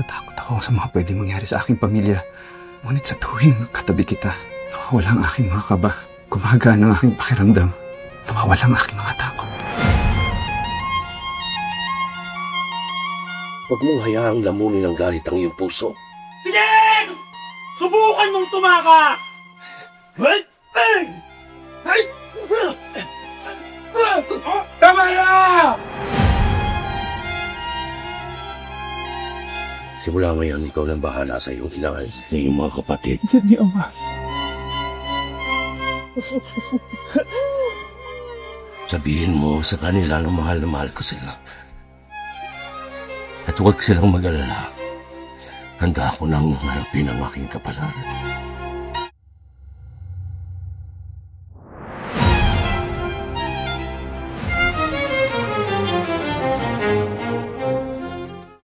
Natatakot ako sa mga pwedeng mangyari sa aking pamilya. Ngunit sa tuwing katabi kita, nawawala ang aking mga kaba. Gumagaan ang aking pakiramdam. Nawawala ang aking mga takot. Huwag mong hayaang lamunin ng galit ang iyong puso. Sige! Subukan mong tumakas! Tama na! Simula ngayon, ikaw nang bahala sa iyong kailangan sa iyong mga kapatid. Sige, Ama. Sabihin mo sa kanila na mahal ko sila. At huwag silang mag-alala. Handa ako nang harapin ang aking kapalaran.